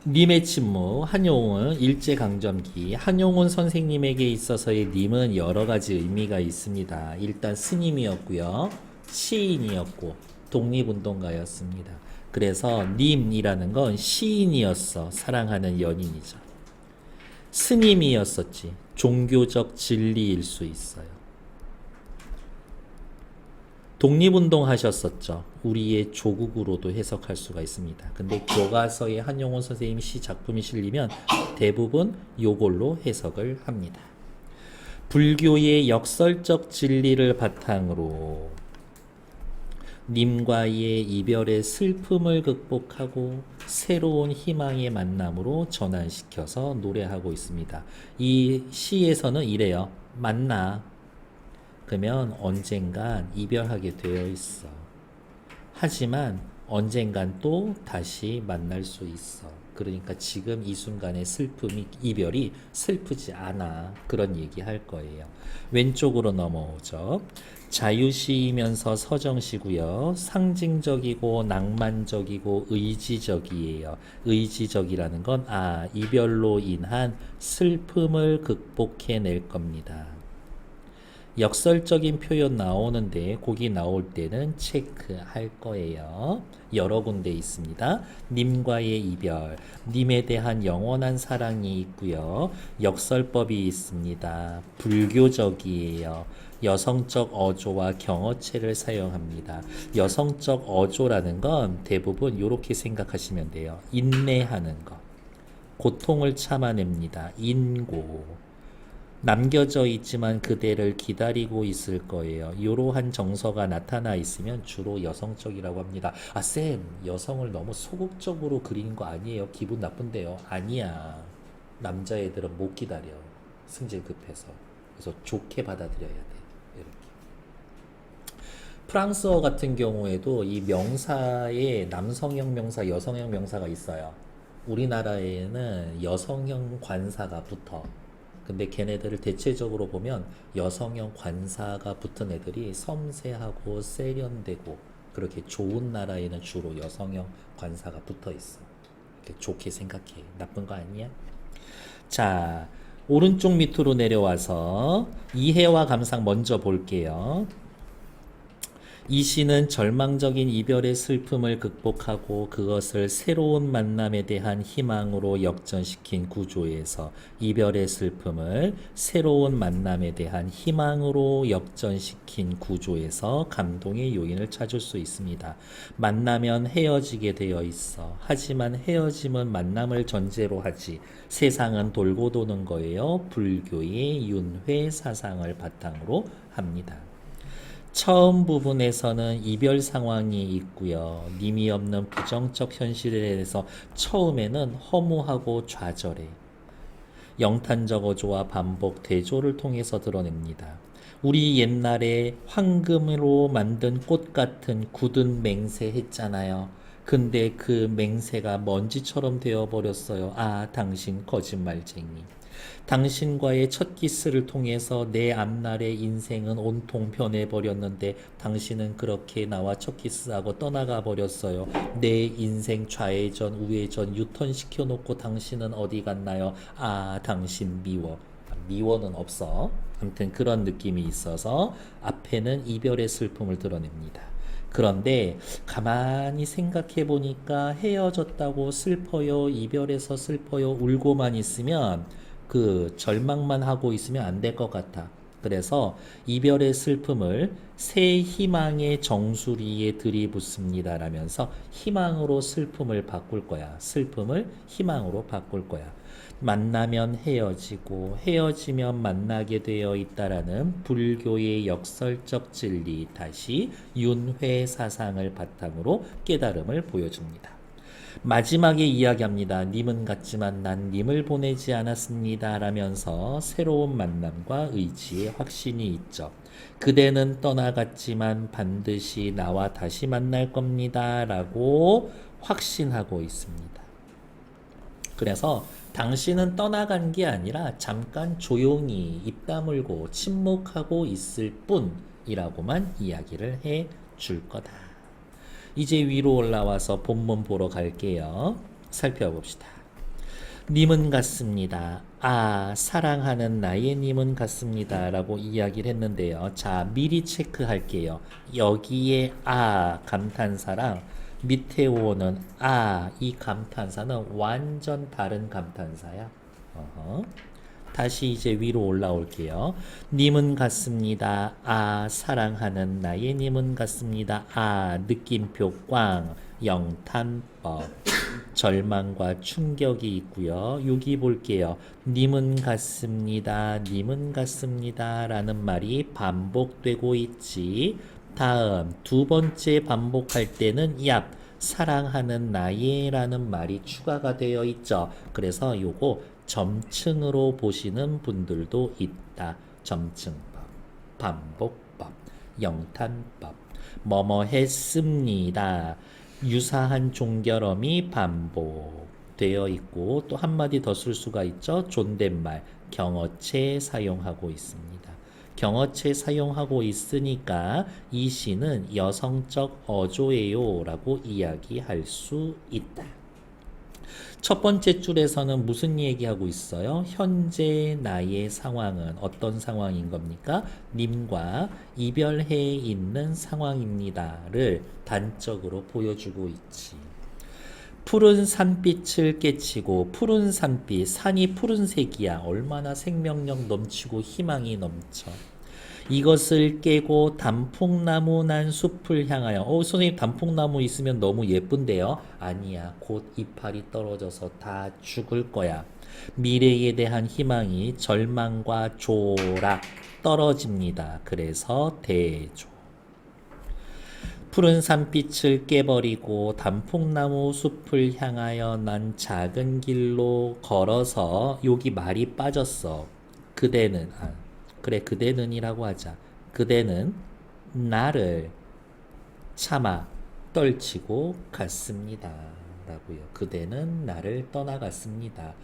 님의 친무 한용운 일제강점기 한용운 선생님에게 있어서의 님은 여러 가지 의미가 있습니다. 일단 스님이었고요. 시인이었고 독립운동가였습니다. 그래서 님이라는 건 시인이었어. 사랑하는 연인이죠. 스님이었었지. 종교적 진리일 수 있어요. 독립운동 하셨었죠. 우리의 조국으로도 해석할 수가 있습니다. 근데 교과서에 한용운 선생님 시 작품이 실리면 대부분 요걸로 해석을 합니다. 불교의 역설적 진리를 바탕으로 님과의 이별의 슬픔을 극복하고 새로운 희망의 만남으로 전환시켜서 노래하고 있습니다. 이 시에서는 이래요. 만나. 그러면 언젠간 이별하게 되어 있어. 하지만 언젠간 또 다시 만날 수 있어. 그러니까 지금 이 순간의 슬픔이, 이별이 슬프지 않아. 그런 얘기 할 거예요. 왼쪽으로 넘어오죠. 자유시이면서 서정시고요. 상징적이고 낭만적이고 의지적이에요. 의지적이라는 건 이별로 인한 슬픔을 극복해낼 겁니다. 역설적인 표현 나오는데 거기 나올 때는 체크할 거예요. 여러 군데 있습니다. 님과의 이별, 님에 대한 영원한 사랑이 있고요. 역설법이 있습니다. 불교적이에요. 여성적 어조와 경어체를 사용합니다. 여성적 어조라는 건 대부분 이렇게 생각하시면 돼요. 인내하는 것, 고통을 참아냅니다. 인고. 남겨져 있지만 그대를 기다리고 있을 거예요. 이러한 정서가 나타나 있으면 주로 여성적이라고 합니다. 쌤, 여성을 너무 소극적으로 그리는 거 아니에요? 기분 나쁜데요? 아니야. 남자애들은 못 기다려. 승질 급해서. 그래서 좋게 받아들여야 돼. 이렇게. 프랑스어 같은 경우에도 이 명사에 남성형 명사, 여성형 명사가 있어요. 우리나라에는 여성형 관사가 붙어. 근데 걔네들을 대체적으로 보면 여성형 관사가 붙은 애들이 섬세하고 세련되고 그렇게 좋은 나라에는 주로 여성형 관사가 붙어 있어. 이렇게 좋게 생각해. 나쁜 거 아니야? 자, 오른쪽 밑으로 내려와서 이해와 감상 먼저 볼게요. 이 시는 절망적인 이별의 슬픔을 극복하고 그것을 새로운 만남에 대한 희망으로 역전시킨 구조에서 이별의 슬픔을 새로운 만남에 대한 희망으로 역전시킨 구조에서 감동의 요인을 찾을 수 있습니다. 만나면 헤어지게 되어 있어. 하지만 헤어짐은 만남을 전제로 하지. 세상은 돌고 도는 거예요. 불교의 윤회 사상을 바탕으로 합니다. 처음 부분에서는 이별 상황이 있고요. 님이 없는 부정적 현실에 대해서 처음에는 허무하고 좌절해. 영탄적 어조와 반복, 대조를 통해서 드러냅니다. 우리 옛날에 황금으로 만든 꽃 같은 굳은 맹세 했잖아요. 근데 그 맹세가 먼지처럼 되어버렸어요. 당신 거짓말쟁이. 당신과의 첫 키스를 통해서 내 앞날의 인생은 온통 변해버렸는데 당신은 그렇게 나와 첫 키스하고 떠나가 버렸어요. 내 인생 좌회전 우회전 유턴시켜 놓고 당신은 어디 갔나요? 당신 미워. 미워는 없어. 아무튼 그런 느낌이 있어서 앞에는 이별의 슬픔을 드러냅니다. 그런데 가만히 생각해 보니까 헤어졌다고 슬퍼요, 이별해서 슬퍼요, 울고만 있으면 그 절망만 하고 있으면 안 될 것 같아. 그래서 이별의 슬픔을 새 희망의 정수리에 들이붓습니다 라면서 희망으로 슬픔을 바꿀 거야. 슬픔을 희망으로 바꿀 거야. 만나면 헤어지고 헤어지면 만나게 되어 있다라는 불교의 역설적 진리, 다시 윤회 사상을 바탕으로 깨달음을 보여줍니다. 마지막에 이야기합니다. 님은 같지만 난 님을 보내지 않았습니다 라면서 새로운 만남과 의지의 확신이 있죠. 그대는 떠나갔지만 반드시 나와 다시 만날 겁니다 라고 확신하고 있습니다. 그래서 당신은 떠나간 게 아니라 잠깐 조용히 입 다물고 침묵하고 있을 뿐이라고만 이야기를 해 줄 거다. 이제 위로 올라와서 본문 보러 갈게요. 살펴봅시다. 님은 같습니다. 아, 사랑하는 나의 님은 같습니다. 라고 이야기를 했는데요. 자, 미리 체크할게요. 여기에 아, 감탄사랑 밑에 오는 아, 이 감탄사는 완전 다른 감탄사야. 어허. 다시 이제 위로 올라올게요. 님은 같습니다. 아, 사랑하는 나의 님은 같습니다. 아, 느낌표 꽝, 영탄법. 절망과 충격이 있고요. 여기 볼게요. 님은 같습니다. 님은 같습니다. 라는 말이 반복되고 있지. 다음 두 번째 반복할 때는 얍 사랑하는 나의 라는 말이 추가가 되어 있죠. 그래서 요거 점층으로 보시는 분들도 있다. 점층법, 반복법, 영탄법, 뭐뭐 했습니다. 유사한 종결음이 반복되어 있고 또 한마디 더 쓸 수가 있죠. 존댓말, 경어체 사용하고 있습니다. 경어체 사용하고 있으니까 이 시는 여성적 어조예요 라고 이야기할 수 있다. 첫 번째 줄에서는 무슨 얘기하고 있어요? 현재 나의 상황은 어떤 상황인 겁니까? 님과 이별해 있는 상황입니다를 단적으로 보여주고 있지. 푸른 산빛을 깨치고 푸른 산빛, 산이 푸른색이야. 얼마나 생명력 넘치고 희망이 넘쳐. 이것을 깨고 단풍나무 난 숲을 향하여 선생님 단풍나무 있으면 너무 예쁜데요. 아니야. 곧 이파리 떨어져서 다 죽을 거야. 미래에 대한 희망이 절망과 조락 떨어집니다. 그래서 대조. 푸른 산빛을 깨버리고 단풍나무 숲을 향하여 난 작은 길로 걸어서 여기 말이 빠졌어. 그대는 그래 그대는이라고 하자. 그대는 나를 참아 떨치고 갔습니다. 라고요. 그대는 나를 떠나갔습니다.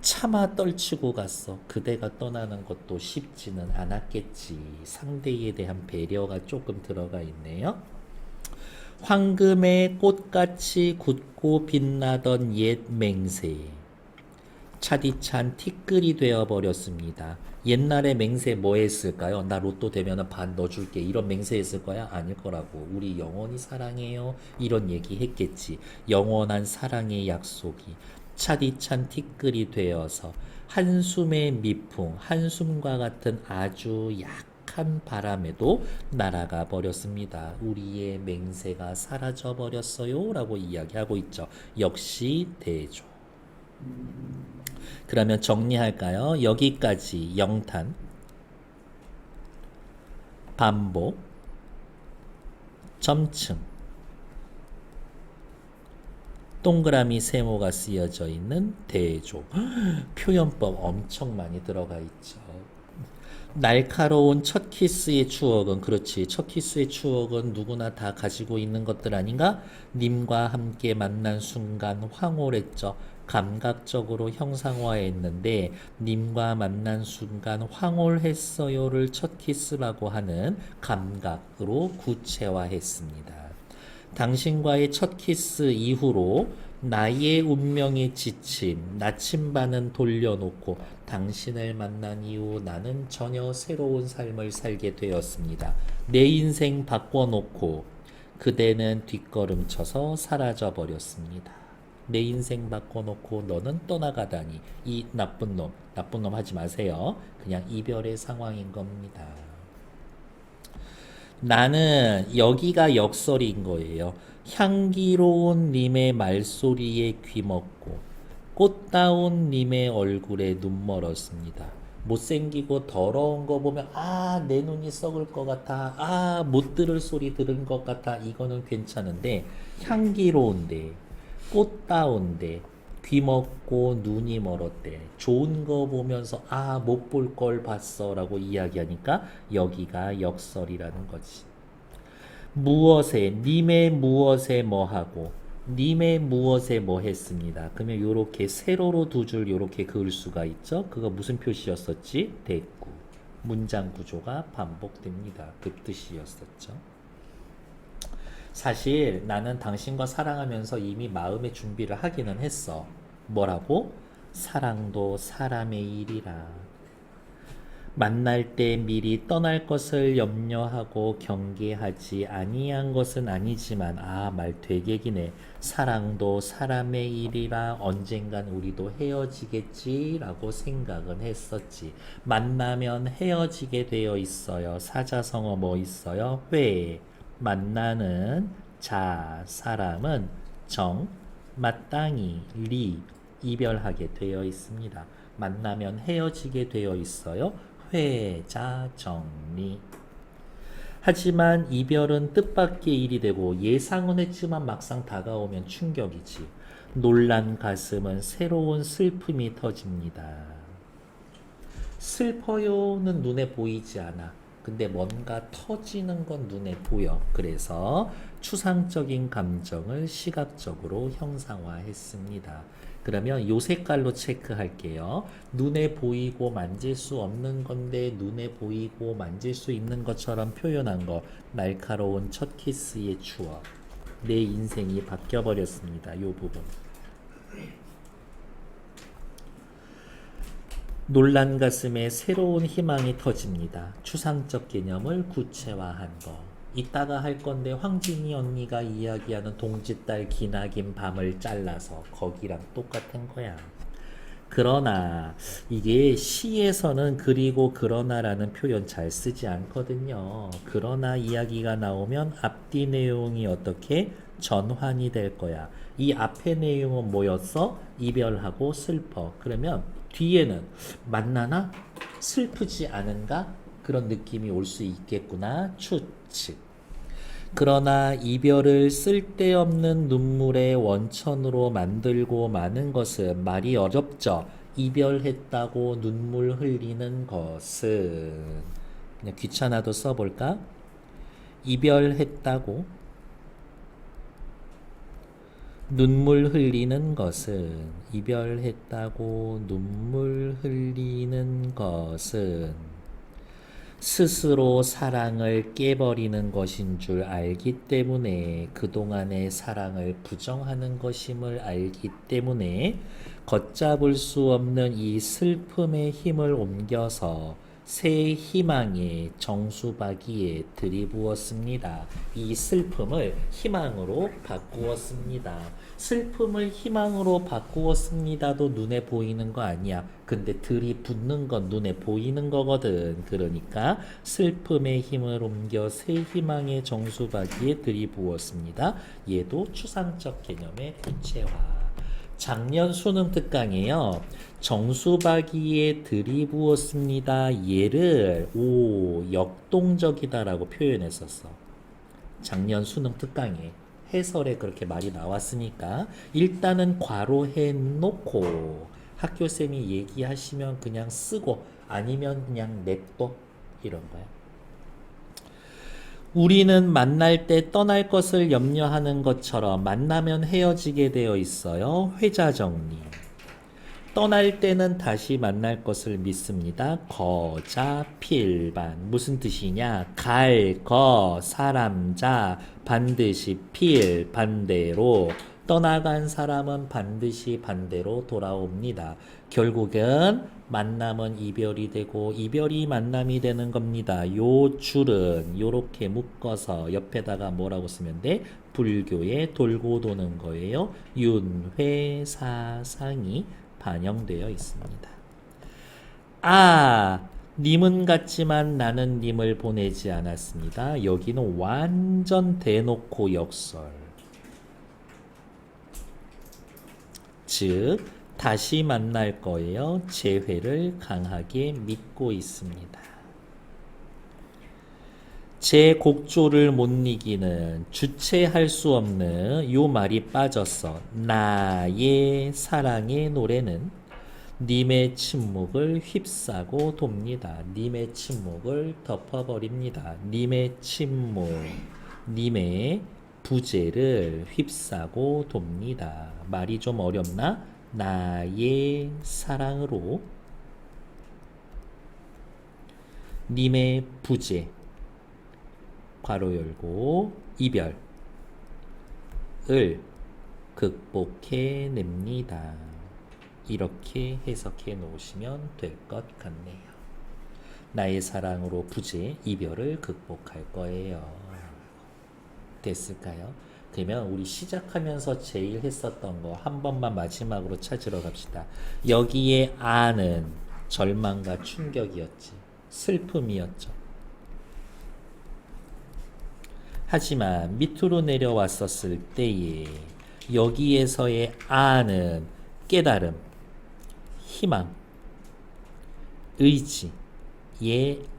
차마 떨치고 갔어. 그대가 떠나는 것도 쉽지는 않았겠지. 상대에 대한 배려가 조금 들어가 있네요. 황금의 꽃같이 굳고 빛나던 옛 맹세. 차디찬 티끌이 되어버렸습니다. 옛날에 맹세 뭐 했을까요? 나 로또 되면 반 넣어줄게. 이런 맹세 했을 거야? 아닐 거라고. 우리 영원히 사랑해요. 이런 얘기 했겠지. 영원한 사랑의 약속이 차디찬 티끌이 되어서 한숨의 미풍, 한숨과 같은 아주 약한 바람에도 날아가 버렸습니다. 우리의 맹세가 사라져 버렸어요. 라고 이야기하고 있죠. 역시 대조. 그러면 정리할까요? 여기까지 영탄, 반복, 점층, 동그라미 세모가 쓰여져 있는 대조. 표현법 엄청 많이 들어가 있죠. 날카로운 첫 키스의 추억은 그렇지. 첫 키스의 추억은 누구나 다 가지고 있는 것들 아닌가? 님과 함께 만난 순간 황홀했죠. 감각적으로 형상화했는데 님과 만난 순간 황홀했어요를 첫 키스라고 하는 감각으로 구체화했습니다. 당신과의 첫 키스 이후로 나의 운명에 지친 나침반은 돌려놓고 당신을 만난 이후 나는 전혀 새로운 삶을 살게 되었습니다. 내 인생 바꿔놓고 그대는 뒷걸음쳐서 사라져 버렸습니다. 내 인생 바꿔놓고 너는 떠나가다니. 이 나쁜 놈 하지 마세요. 그냥 이별의 상황인 겁니다. 나는 여기가 역설인 거예요. 향기로운 님의 말소리에 귀먹고 꽃다운 님의 얼굴에 눈 멀었습니다. 못생기고 더러운 거 보면 내 눈이 썩을 것 같아. 못 들을 소리 들은 것 같아. 이거는 괜찮은데 향기로운데 꽃다운데 귀먹고 눈이 멀었대. 좋은 거 보면서 못 볼 걸 봤어 라고 이야기하니까 여기가 역설이라는 거지. 무엇에 님의 무엇에 뭐 하고 님의 무엇에 뭐 했습니다. 그러면 요렇게 세로로 두 줄 요렇게 그을 수가 있죠. 그거 무슨 표시였었지? 대꾸. 문장 구조가 반복됩니다. 그 뜻이었었죠. 사실 나는 당신과 사랑하면서 이미 마음의 준비를 하기는 했어. 뭐라고? 사랑도 사람의 일이라. 만날 때 미리 떠날 것을 염려하고 경계하지 아니한 것은 아니지만 말 되게 기네. 사랑도 사람의 일이라 언젠간 우리도 헤어지겠지라고 생각은 했었지. 만나면 헤어지게 되어 있어요. 사자성어 뭐 있어요? 회. 만나는 자, 사람은 정, 마땅히 리, 이별하게 되어 있습니다. 만나면 헤어지게 되어 있어요. 회자 정리. 하지만 이별은 뜻밖의 일이 되고 예상은 했지만 막상 다가오면 충격이지. 놀란 가슴은 새로운 슬픔이 터집니다. 슬퍼요는 눈에 보이지 않아. 근데 뭔가 터지는 건 눈에 보여. 그래서 추상적인 감정을 시각적으로 형상화했습니다. 그러면 요 색깔로 체크할게요. 눈에 보이고 만질 수 없는 건데 눈에 보이고 만질 수 있는 것처럼 표현한 거. 날카로운 첫 키스의 추억. 내 인생이 바뀌어버렸습니다. 요 부분. 놀란 가슴에 새로운 희망이 터집니다. 추상적 개념을 구체화한 거. 이따가 할 건데 황진이 언니가 이야기하는 동짓달 기나긴 밤을 잘라서 거기랑 똑같은 거야. 그러나 이게 시에서는 그리고 그러나라는 표현 잘 쓰지 않거든요. 그러나 이야기가 나오면 앞뒤 내용이 어떻게 전환이 될 거야. 이 앞의 내용은 뭐였어? 이별하고 슬퍼. 그러면 뒤에는 만나나? 슬프지 않은가? 그런 느낌이 올 수 있겠구나. 추측. 그러나 이별을 쓸데없는 눈물의 원천으로 만들고 마는 것은 말이 어렵죠. 이별했다고 눈물 흘리는 것은 그냥 귀찮아도 써볼까? 이별했다고 눈물 흘리는 것은 이별했다고 눈물 흘리는 것은 스스로 사랑을 깨버리는 것인 줄 알기 때문에 그동안의 사랑을 부정하는 것임을 알기 때문에 걷잡을 수 없는 이 슬픔의 힘을 옮겨서 새 희망의 정수박이에 들이부었습니다. 이 슬픔을 희망으로 바꾸었습니다. 슬픔을 희망으로 바꾸었습니다도 눈에 보이는 거 아니야. 근데 들이붓는 건 눈에 보이는 거거든. 그러니까 슬픔의 힘을 옮겨 새 희망의 정수박이에 들이부었습니다. 얘도 추상적 개념의 구체화. 작년 수능 특강에요. 정수박이에 들이부었습니다. 얘를 역동적이다라고 표현했었어. 작년 수능 특강에 해설에 그렇게 말이 나왔으니까 일단은 괄호해 놓고 학교쌤이 얘기하시면 그냥 쓰고 아니면 그냥 냅둬 이런 거야. 우리는 만날 때 떠날 것을 염려하는 것처럼 만나면 헤어지게 되어 있어요. 회자 정리. 떠날 때는 다시 만날 것을 믿습니다. 거자 필반. 무슨 뜻이냐? 거 사람자 반드시 필 반대로 떠나간 사람은 반드시 반대로 돌아옵니다. 결국은 만남은 이별이 되고 이별이 만남이 되는 겁니다. 요 줄은 요렇게 묶어서 옆에다가 뭐라고 쓰면 돼? 불교에 돌고 도는 거예요. 윤회사상이 반영되어 있습니다. 님은 같지만 나는 님을 보내지 않았습니다. 여기는 완전 대놓고 역설. 즉 다시 만날 거예요. 재회를 강하게 믿고 있습니다. 제 곡조를 못 이기는 주체할 수 없는 요 말이 빠졌어. 나의 사랑의 노래는 님의 침묵을 휩싸고 돕니다. 님의 침묵을 덮어버립니다. 님의 침묵, 님의 부재를 휩싸고 돕니다. 말이 좀 어렵나? 나의 사랑으로 님의 부재 괄호 열고 이별을 극복해냅니다. 이렇게 해석해 놓으시면 될 것 같네요. 나의 사랑으로 부재, 이별을 극복할 거예요. 됐을까요? 그러면 우리 시작하면서 제일 했었던 거 한 번만 마지막으로 찾으러 갑시다. 여기에 아는 절망과 충격이었지. 슬픔이었죠. 하지만 밑으로 내려왔었을 때에 여기에서의 아는 깨달음, 희망, 의지,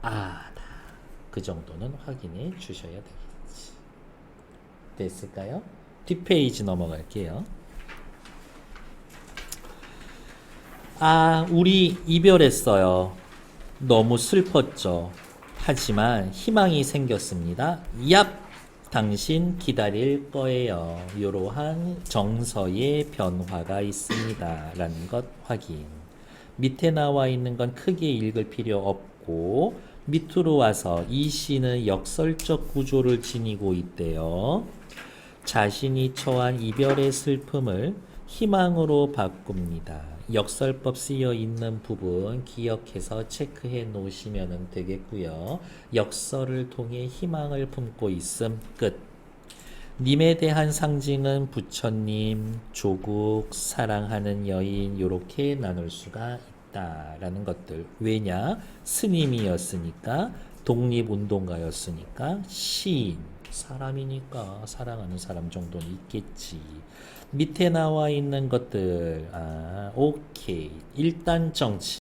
아다. 그 정도는 확인해 주셔야 되겠지. 됐을까요? 뒷페이지 넘어갈게요. 우리 이별했어요. 너무 슬펐죠. 하지만 희망이 생겼습니다. 얍! 당신 기다릴 거예요. 이러한 정서의 변화가 있습니다. 라는 것 확인. 밑에 나와 있는 건 크게 읽을 필요 없고 밑으로 와서 이 시는 역설적 구조를 지니고 있대요. 자신이 처한 이별의 슬픔을 희망으로 바꿉니다. 역설법 쓰여 있는 부분 기억해서 체크해 놓으시면 되겠고요. 역설을 통해 희망을 품고 있음 끝. 님에 대한 상징은 부처님, 조국, 사랑하는 여인 이렇게 나눌 수가 있다라는 것들. 왜냐? 스님이었으니까, 독립운동가였으니까, 시인, 사람이니까 사랑하는 사람 정도는 있겠지. 밑에 나와 있는 것들, 오케이. 일단 정치.